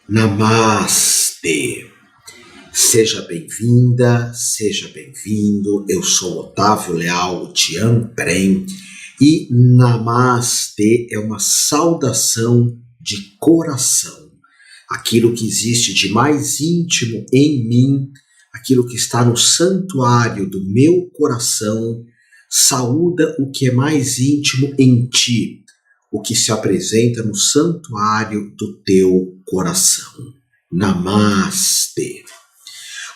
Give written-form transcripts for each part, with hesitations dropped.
Namastê! Seja bem-vinda, seja bem-vindo. Eu sou Otávio Leal, o Tian Pren, e Namastê é uma saudação de coração. Aquilo que existe de mais íntimo em mim, aquilo que está no santuário do meu coração, saúda o que é mais íntimo em ti, o que se apresenta no santuário do teu coração. Namastê.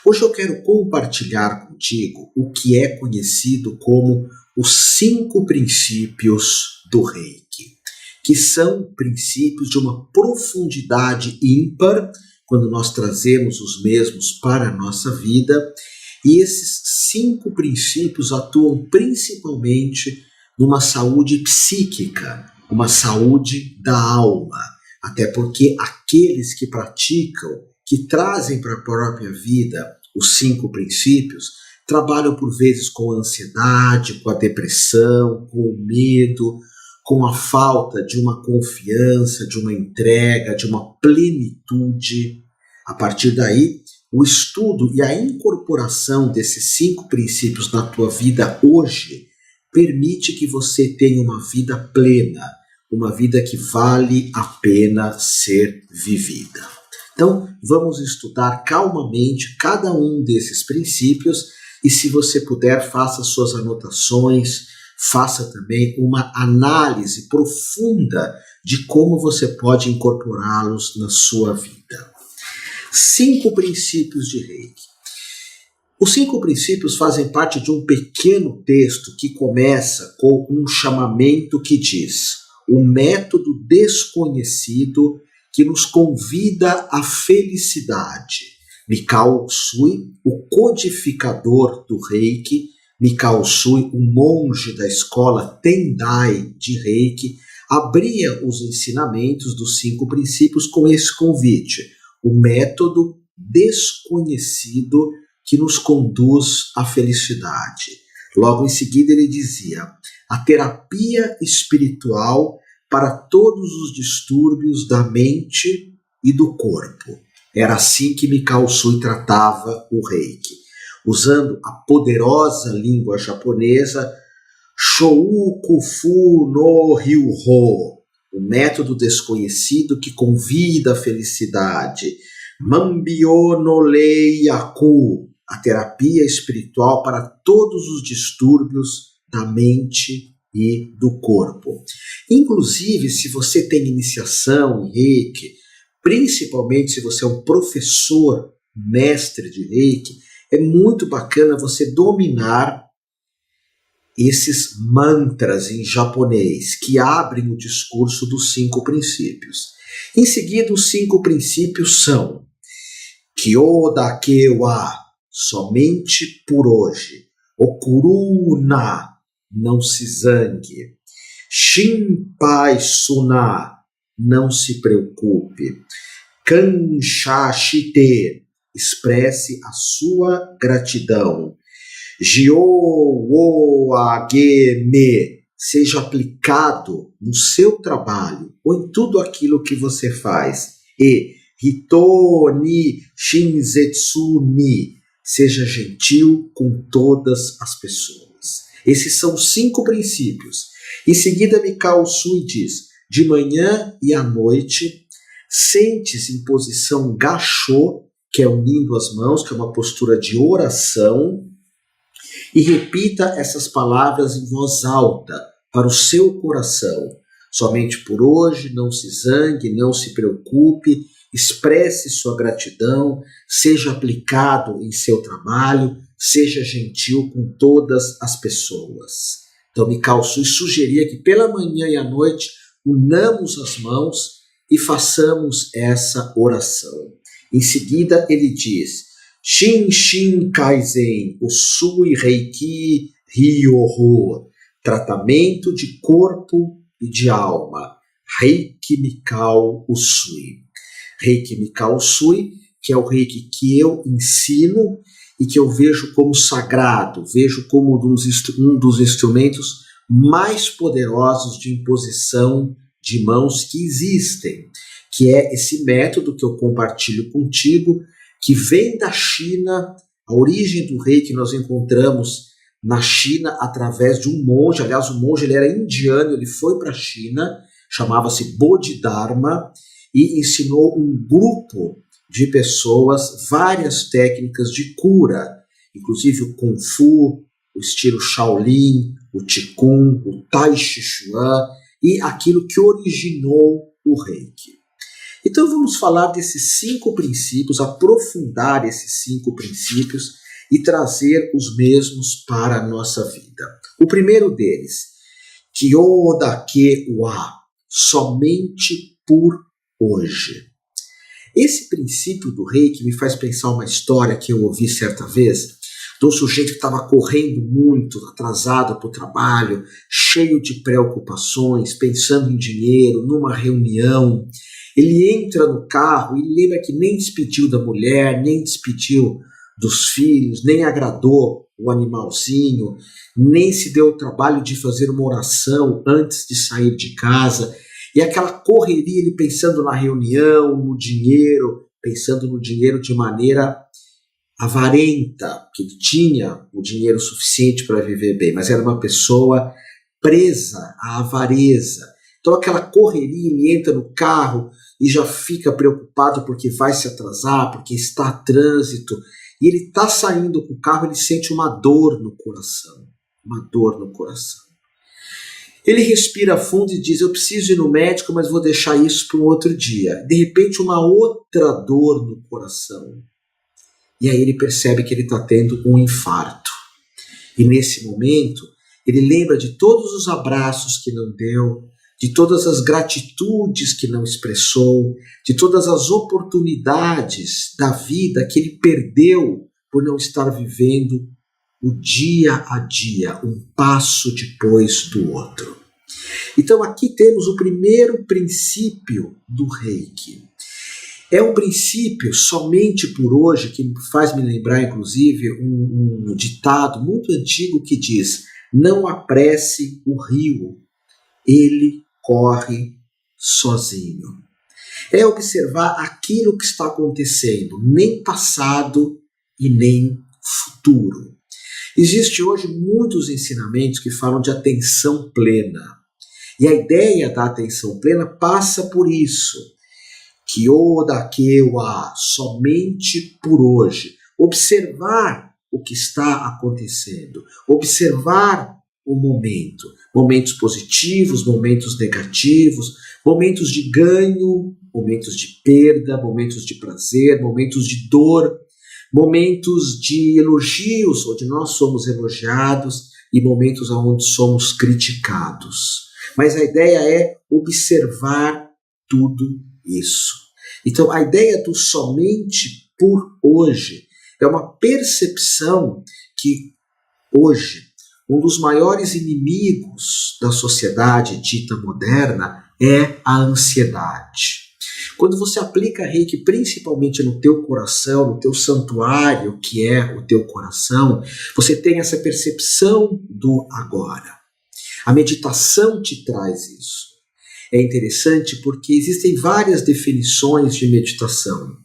Hoje eu quero compartilhar contigo o que é conhecido como os 5 princípios do Reiki, que são princípios de uma profundidade ímpar, quando nós trazemos os mesmos para a nossa vida, e esses 5 princípios atuam principalmente numa saúde psíquica, uma saúde da alma, até porque aqueles que praticam, que trazem para a própria vida os 5 princípios, trabalham por vezes com a ansiedade, com a depressão, com o medo, com a falta de uma confiança, de uma entrega, de uma plenitude. A partir daí, o estudo e a incorporação desses 5 princípios na tua vida hoje permite que você tenha uma vida plena, uma vida que vale a pena ser vivida. Então, vamos estudar calmamente cada um desses princípios e, se você puder, faça suas anotações, faça também uma análise profunda de como você pode incorporá-los na sua vida. 5 princípios de Reiki. Os 5 princípios fazem parte de um pequeno texto que começa com um chamamento que diz: o método desconhecido que nos convida à felicidade. Mikao Usui, o codificador do Reiki, Mikao Usui, o monge da escola Tendai de Reiki, abria os ensinamentos dos 5 princípios com esse convite: o método desconhecido que nos conduz à felicidade. Logo em seguida ele dizia: a terapia espiritual para todos os distúrbios da mente e do corpo. Era assim que Mikao Usui tratava o Reiki, usando a poderosa língua japonesa Shoukufu no Ryuho, o método desconhecido que convida à felicidade. Mambyo no Leiyaku, a terapia espiritual para todos os distúrbios da mente e do corpo. Inclusive, se você tem iniciação em Reiki, principalmente se você é um professor, mestre de Reiki, é muito bacana você dominar esses mantras em japonês que abrem o discurso dos 5 princípios. Em seguida, os 5 princípios são: Kyo dake wa, somente por hoje. Okuruna, não se zangue. Shinpai suna, não se preocupe. Kanshashite, expresse a sua gratidão. Jyo wo ageme, seja aplicado no seu trabalho ou em tudo aquilo que você faz. E Hito ni shinzetsu ni, seja gentil com todas as pessoas. Esses são os 5 princípios. Em seguida, Mikao Usui diz: de manhã e à noite, sente-se em posição gachô, que é unindo as mãos, que é uma postura de oração, e repita essas palavras em voz alta para o seu coração. Somente por hoje, não se zangue, não se preocupe, expresse sua gratidão, seja aplicado em seu trabalho, seja gentil com todas as pessoas. Então, Mikao Usui sugeria que pela manhã e à noite unamos as mãos e façamos essa oração. Em seguida, ele diz: Shin Shin Kaizen, Usui Reiki Ryoho, tratamento de corpo e de alma. Reiki Mikao Usui. Reiki Mikao Usui, que é o Reiki que eu ensino e que eu vejo como sagrado, vejo como um dos instrumentos mais poderosos de imposição de mãos que existem, que é esse método que eu compartilho contigo, que vem da China. A origem do reiki nós encontramos na China através de um monge. Aliás, o monge ele era indiano, ele foi para a China, chamava-se Bodhidharma, e ensinou um grupo de pessoas várias técnicas de cura, inclusive o Kung Fu, o estilo Shaolin, o Qigong, o Tai Chi Chuan e aquilo que originou o Reiki. Então vamos falar desses 5 princípios, aprofundar esses 5 princípios e trazer os mesmos para a nossa vida. O primeiro deles, Kyo Dake Wa, somente por hoje. Esse princípio do Reiki me faz pensar uma história que eu ouvi certa vez, de um sujeito que estava correndo muito, atrasado para o trabalho, cheio de preocupações, pensando em dinheiro, numa reunião. Ele entra no carro e lembra que nem despediu da mulher, nem despediu dos filhos, nem agradou o animalzinho, nem se deu o trabalho de fazer uma oração antes de sair de casa. E aquela correria, ele pensando na reunião, no dinheiro, pensando no dinheiro de maneira avarenta, porque ele tinha o dinheiro suficiente para viver bem, mas era uma pessoa presa à avareza. Então aquela correria, ele entra no carro e já fica preocupado porque vai se atrasar, porque está a trânsito, e ele está saindo com o carro, ele sente uma dor no coração, uma dor no coração. Ele respira fundo e diz, eu preciso ir no médico, mas vou deixar isso para um outro dia. De repente uma outra dor no coração. E aí ele percebe que ele está tendo um infarto. E nesse momento, ele lembra de todos os abraços que não deu, de todas as gratitudes que não expressou, de todas as oportunidades da vida que ele perdeu por não estar vivendo o dia a dia, um passo depois do outro. Então aqui temos o primeiro princípio do Reiki. É um princípio somente por hoje, que faz me lembrar, inclusive, um ditado muito antigo que diz, não apresse o rio, ele corre sozinho. É observar aquilo que está acontecendo, nem passado e nem futuro. Existe hoje muitos ensinamentos que falam de atenção plena. E a ideia da atenção plena passa por isso. Kyo Dake Wa, somente por hoje. Observar o que está acontecendo. Observar o momento. Momentos positivos, momentos negativos, momentos de ganho, momentos de perda, momentos de prazer, momentos de dor, momentos de elogios, onde nós somos elogiados, e momentos onde somos criticados. Mas a ideia é observar tudo isso. Então a ideia do somente por hoje é uma percepção que hoje um dos maiores inimigos da sociedade dita moderna é a ansiedade. Quando você aplica Reiki principalmente no teu coração, no teu santuário, que é o teu coração, você tem essa percepção do agora. A meditação te traz isso. É interessante porque existem várias definições de meditação.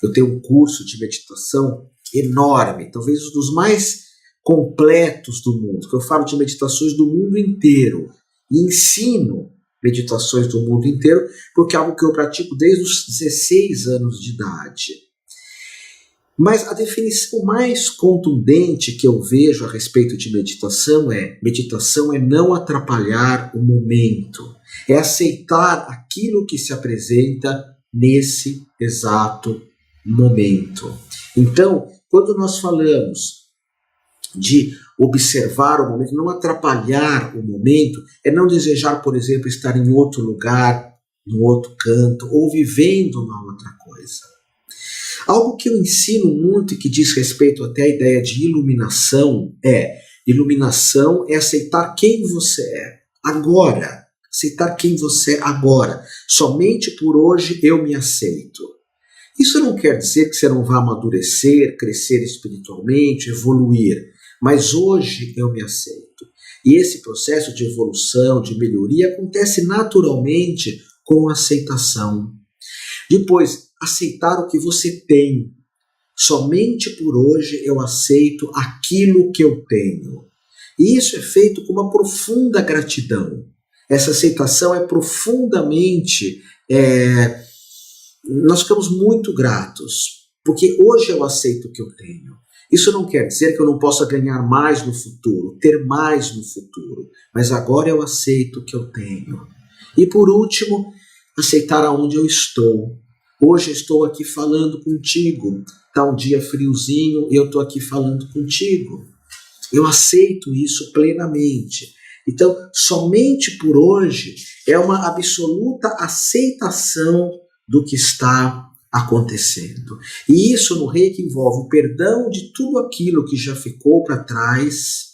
Eu tenho um curso de meditação enorme, talvez um dos mais completos do mundo, que eu falo de meditações do mundo inteiro e ensino meditações do mundo inteiro, porque é algo que eu pratico desde os 16 anos de idade. Mas a definição mais contundente que eu vejo a respeito de meditação é não atrapalhar o momento, é aceitar aquilo que se apresenta nesse exato momento. Então, quando nós falamos de observar o momento, não atrapalhar o momento, é não desejar, por exemplo, estar em outro lugar, em outro canto, ou vivendo uma outra coisa. Algo que eu ensino muito e que diz respeito até à ideia de iluminação é aceitar quem você é agora, aceitar quem você é agora. Somente por hoje eu me aceito. Isso não quer dizer que você não vá amadurecer, crescer espiritualmente, evoluir, mas hoje eu me aceito. E esse processo de evolução, de melhoria, acontece naturalmente com aceitação. Depois, aceitar o que você tem. Somente por hoje eu aceito aquilo que eu tenho. E isso é feito com uma profunda gratidão. Essa aceitação é profundamente... nós ficamos muito gratos, porque hoje eu aceito o que eu tenho. Isso não quer dizer que eu não possa ganhar mais no futuro, ter mais no futuro, mas agora eu aceito o que eu tenho. E por último, aceitar aonde eu estou. Hoje eu estou aqui falando contigo, está um dia friozinho e eu estou aqui falando contigo. Eu aceito isso plenamente. Então, somente por hoje é uma absoluta aceitação do que está acontecendo. E isso no Reiki envolve o perdão de tudo aquilo que já ficou para trás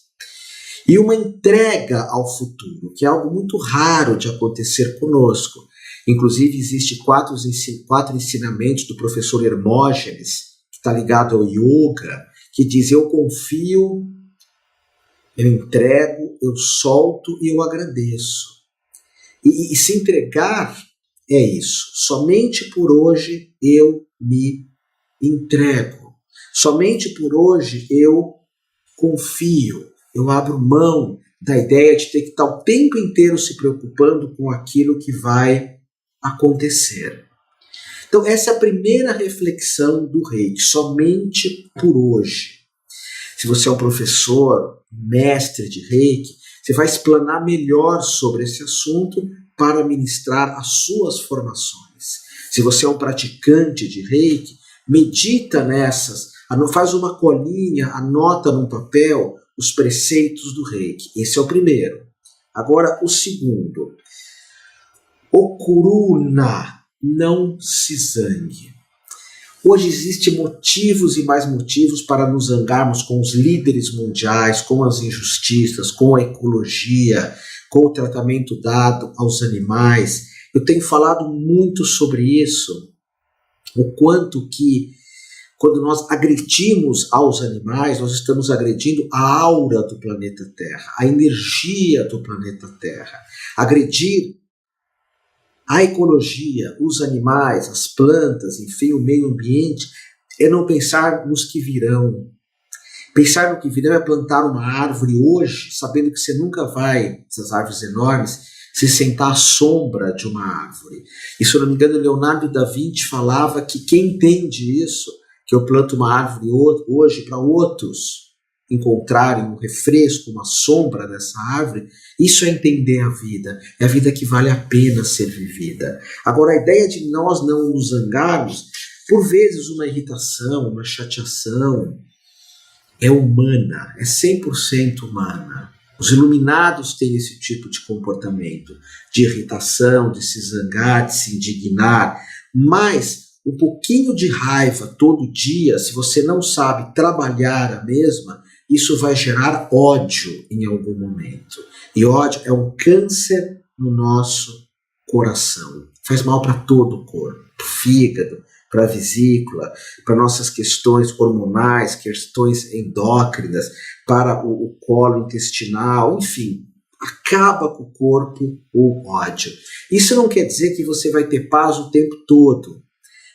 e uma entrega ao futuro, que é algo muito raro de acontecer conosco. Inclusive, existem quatro ensinamentos do professor Hermógenes, que está ligado ao yoga, que diz: eu confio, eu entrego, eu solto e eu agradeço. E se entregar é isso. Somente por hoje eu me entrego. Somente por hoje eu confio. Eu abro mão da ideia de ter que estar o tempo inteiro se preocupando com aquilo que vai acontecer. Então essa é a primeira reflexão do Reiki. Somente por hoje. Se você é um professor, mestre de Reiki, você vai explanar melhor sobre esse assunto para ministrar as suas formações. Se você é um praticante de Reiki, medita nessas, faz uma colinha, anota num papel os preceitos do Reiki. Esse é o primeiro. Agora, o segundo. Okuruna, não se zangue. Hoje existem motivos e mais motivos para nos zangarmos com os líderes mundiais, com as injustiças, com a ecologia, com o tratamento dado aos animais. Eu tenho falado muito sobre isso, o quanto que quando nós agredimos aos animais, nós estamos agredindo a aura do planeta Terra, a energia do planeta Terra. Agredir a ecologia, os animais, as plantas, enfim, o meio ambiente, é não pensar nos que virão. Pensar no que virão é plantar uma árvore hoje, sabendo que você nunca vai, essas árvores enormes, se sentar à sombra de uma árvore. E se eu não me engano, Leonardo da Vinci falava que quem entende isso, que eu planto uma árvore hoje para outros encontrarem um refresco, uma sombra dessa árvore, isso é entender a vida. É a vida que vale a pena ser vivida. Agora, a ideia de nós não nos zangarmos, por vezes uma irritação, uma chateação, é humana, é 100% humana. Os iluminados têm esse tipo de comportamento, de irritação, de se zangar, de se indignar, mas um pouquinho de raiva todo dia, se você não sabe trabalhar a mesma, isso vai gerar ódio em algum momento. E ódio é um câncer no nosso coração. Faz mal para todo o corpo, para o fígado, para a vesícula, para nossas questões hormonais, questões endócrinas, para o colo intestinal, enfim, acaba com o corpo o ódio. Isso não quer dizer que você vai ter paz o tempo todo.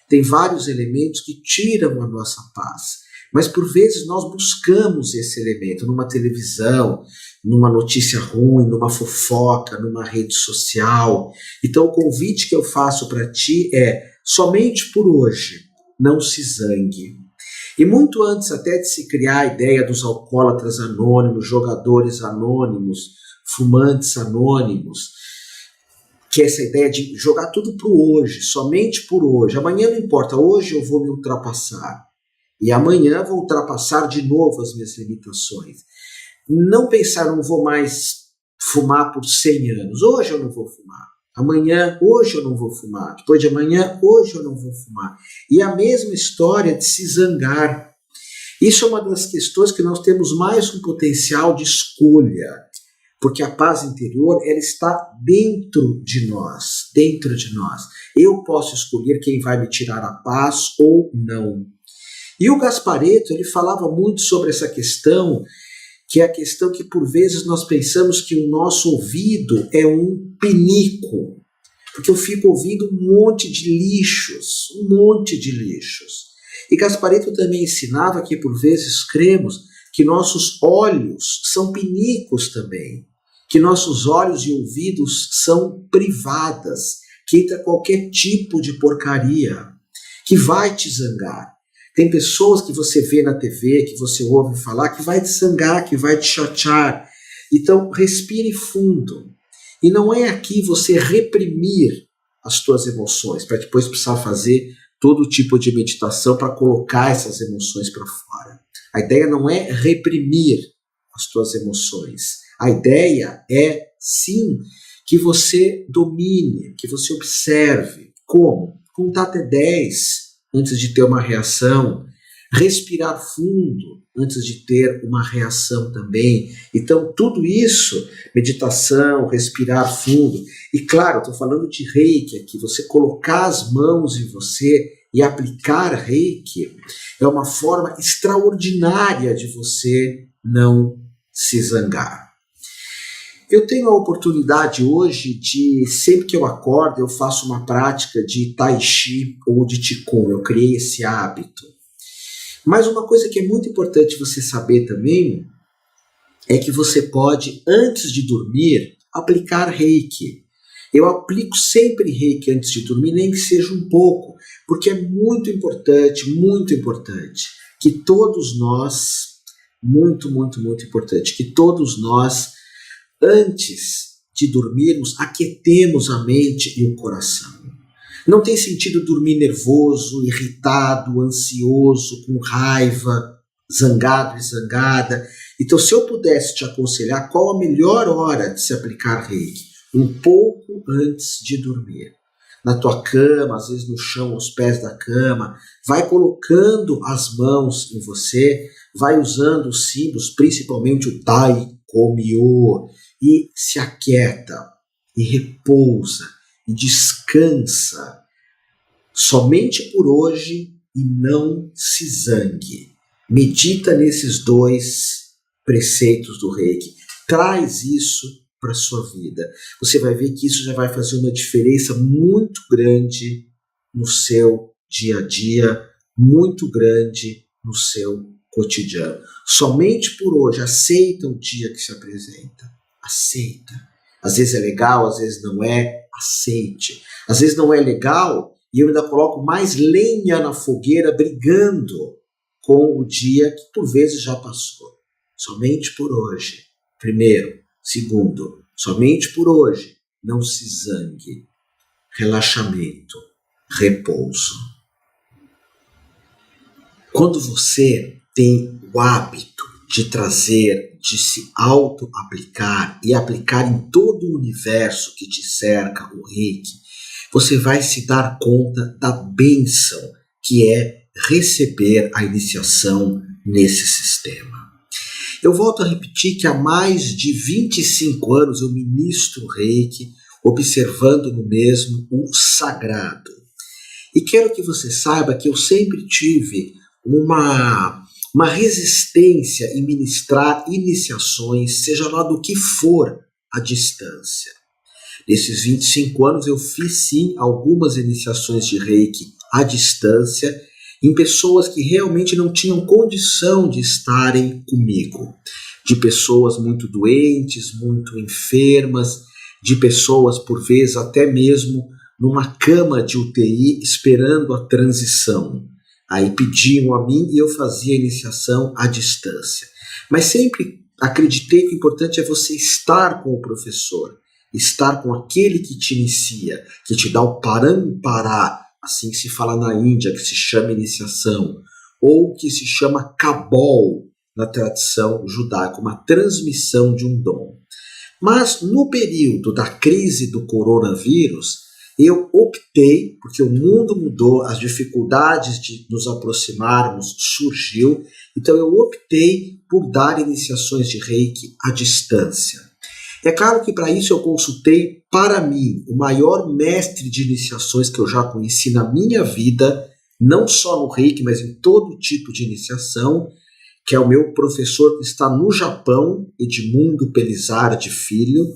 Tem vários elementos que tiram a nossa paz. Mas por vezes nós buscamos esse elemento numa televisão, numa notícia ruim, numa fofoca, numa rede social. Então o convite que eu faço para ti é: somente por hoje, não se zangue. E muito antes até de se criar a ideia dos alcoólatras anônimos, jogadores anônimos, fumantes anônimos, que é essa ideia de jogar tudo para o hoje, somente por hoje. Amanhã não importa, hoje eu vou me ultrapassar. E amanhã vou ultrapassar de novo as minhas limitações. Não pensar, não vou mais fumar por 100 anos. Hoje eu não vou fumar. Amanhã, hoje eu não vou fumar. Depois de amanhã, hoje eu não vou fumar. E a mesma história de se zangar. Isso é uma das questões que nós temos mais um potencial de escolha. Porque a paz interior, ela está dentro de nós. Dentro de nós. Eu posso escolher quem vai me tirar a paz ou não. E o Gasparetto, ele falava muito sobre essa questão que é a questão que por vezes nós pensamos que o nosso ouvido é um pinico, porque eu fico ouvindo um monte de lixos. E Gasparetto também ensinava que por vezes cremos que nossos olhos são pinicos também, que nossos olhos e ouvidos são privadas, que entra qualquer tipo de porcaria, que vai te zangar. Tem pessoas que você vê na TV, que você ouve falar, que vai te zangar, que vai te chatear. Então, respire fundo. E não é aqui você reprimir as tuas emoções, para depois precisar fazer todo tipo de meditação para colocar essas emoções para fora. A ideia não é reprimir as tuas emoções. A ideia é, sim, que você domine, que você observe. Como? Contar até 10 antes de ter uma reação. Respirar fundo antes de ter uma reação também. Então, tudo isso, meditação, respirar fundo. E claro, estou falando de Reiki aqui, você colocar as mãos em você e aplicar Reiki é uma forma extraordinária de você não se zangar. Eu tenho a oportunidade hoje de, sempre que eu acordo, eu faço uma prática de Tai Chi ou de Qigong. Eu criei esse hábito. Mas uma coisa que é muito importante você saber também é que você pode, antes de dormir, aplicar Reiki. Eu aplico sempre Reiki antes de dormir, nem que seja um pouco, porque é muito importante, que todos nós, muito importante, que todos nós, antes de dormirmos, aquietemos a mente e o coração. Não tem sentido dormir nervoso, irritado, ansioso, com raiva, zangado e zangada. Então, se eu pudesse te aconselhar, qual a melhor hora de se aplicar Reiki? Um pouco antes de dormir. Na tua cama, às vezes no chão, aos pés da cama, vai colocando as mãos em você, vai usando os símbolos, principalmente o Tai, Komyo, e se aquieta, e repousa, e descansa. Somente por hoje e não se zangue. Medita nesses 2 preceitos do Reiki. Traz isso para a sua vida. Você vai ver que isso já vai fazer uma diferença muito grande no seu dia a dia, muito grande no seu cotidiano. Somente por hoje, aceita o dia que se apresenta. Aceita. Às vezes é legal, às vezes não é. Aceite. Às vezes não é legal e eu ainda coloco mais lenha na fogueira brigando com o dia que por vezes já passou. Somente por hoje. Primeiro. Segundo, somente por hoje, não se zangue. Relaxamento, repouso. Quando você tem o hábito de trazer, de se auto-aplicar e aplicar em todo o universo que te cerca o Reiki, você vai se dar conta da bênção que é receber a iniciação nesse sistema. Eu volto a repetir que há mais de 25 anos eu ministro Reiki, observando no mesmo o sagrado. E quero que você saiba que eu sempre tive uma resistência em ministrar iniciações, seja lá do que for à distância. Nesses 25 anos eu fiz sim algumas iniciações de Reiki à distância, em pessoas que realmente não tinham condição de estarem comigo, de pessoas muito doentes, muito enfermas, de pessoas por vezes até mesmo numa cama de UTI esperando a transição. Aí pediam a mim e eu fazia a iniciação à distância. Mas sempre acreditei que o importante é você estar com o professor, estar com aquele que te inicia, que te dá o parampará, assim que se fala na Índia, que se chama iniciação, ou que se chama Kabol na tradição judaica, uma transmissão de um dom. Mas no período da crise do coronavírus, eu optei, porque o mundo mudou, as dificuldades de nos aproximarmos surgiu, então eu optei por dar iniciações de Reiki à distância. É claro que para isso eu consultei, para mim, o maior mestre de iniciações que eu já conheci na minha vida, não só no Reiki, mas em todo tipo de iniciação, que é o meu professor que está no Japão, Edmundo Pelizardi Filho.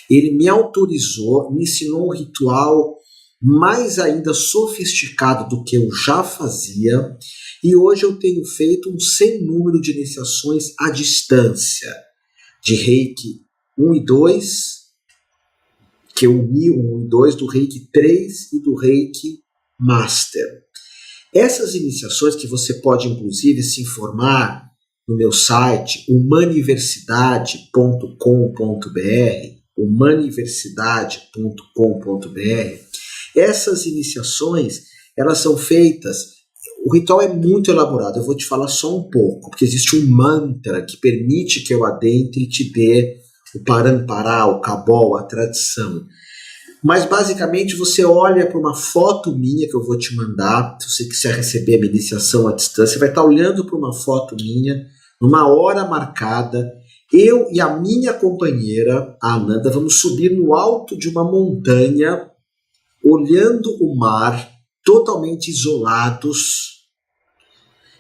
Ele me autorizou, me ensinou um ritual mais ainda sofisticado do que eu já fazia, e hoje eu tenho feito um sem número de iniciações à distância, de Reiki 1 e 2, que eu uni o 1 e 2 do Reiki 3 e do Reiki Master. Essas iniciações que você pode inclusive se informar no meu site, humaniversidade.com.br, essas iniciações, elas são feitas, o ritual é muito elaborado, eu vou te falar só um pouco, porque existe um mantra que permite que eu adentre e te dê o parampará, o cabol, a tradição. Mas basicamente você olha para uma foto minha que eu vou te mandar, se você quiser receber a minha iniciação à distância, você vai estar olhando para uma foto minha, numa hora marcada, eu e a minha companheira, a Ananda, vamos subir no alto de uma montanha, olhando o mar, totalmente isolados.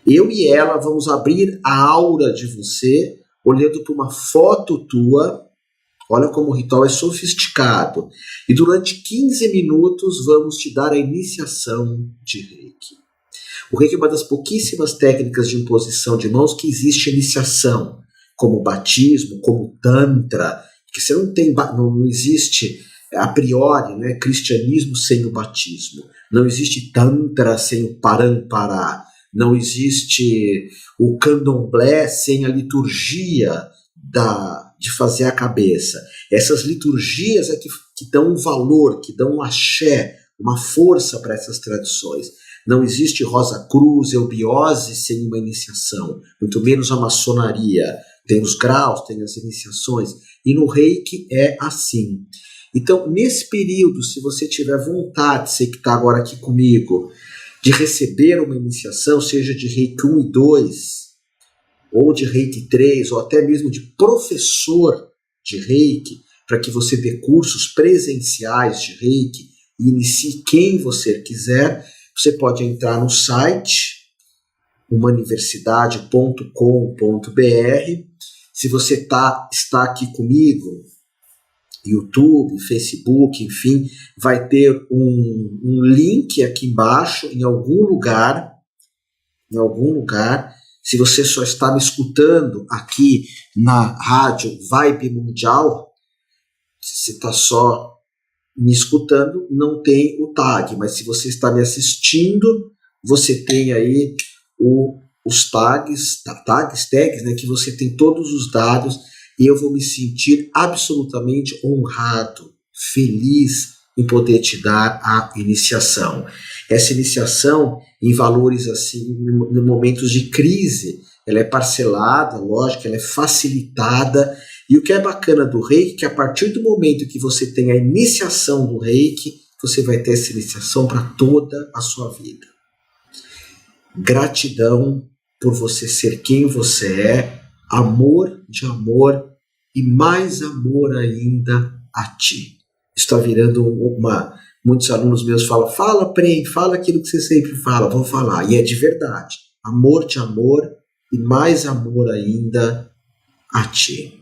Eu e ela vamos abrir a aura de você, olhando para uma foto tua. Olha como o ritual é sofisticado. E durante 15 minutos vamos te dar a iniciação de Reiki. O Reiki é uma das pouquíssimas técnicas de imposição de mãos que existe iniciação, como batismo, como tantra, que você não existe a priori, né, cristianismo sem o batismo. Não existe tantra sem o parampará. Não existe o candomblé sem a liturgia de fazer a cabeça. Essas liturgias é que dão um valor, que dão um axé, uma força para essas tradições. Não existe Rosa Cruz, eubiose sem uma iniciação, muito menos a maçonaria. Tem os graus, tem as iniciações, e no Reiki é assim. Então, nesse período, se você tiver vontade, você que está agora aqui comigo, de receber uma iniciação, seja de Reiki 1 e 2, ou de Reiki 3, ou até mesmo de professor de Reiki, para que você dê cursos presenciais de Reiki e inicie quem você quiser, você pode entrar no site humaniversidade.com.br. Se você está aqui comigo, YouTube, Facebook, enfim, vai ter um link aqui embaixo, em algum lugar. Se você só está me escutando aqui na rádio Vibe Mundial, se você está só me escutando, não tem o tag, mas se você está me assistindo, você tem aí os tags, né, que você tem todos os dados, e eu vou me sentir absolutamente honrado, feliz em poder te dar a iniciação. Essa iniciação, em valores assim, em momentos de crise, ela é parcelada, lógico, ela é facilitada. E o que é bacana do Reiki é que a partir do momento que você tem a iniciação do Reiki, você vai ter essa iniciação para toda a sua vida. Gratidão por você ser quem você é, amor de amor e mais amor ainda a ti. Está virando muitos alunos meus falam, fala Prem, fala aquilo que você sempre fala, vou falar. E é de verdade. Amor de amor e mais amor ainda a ti.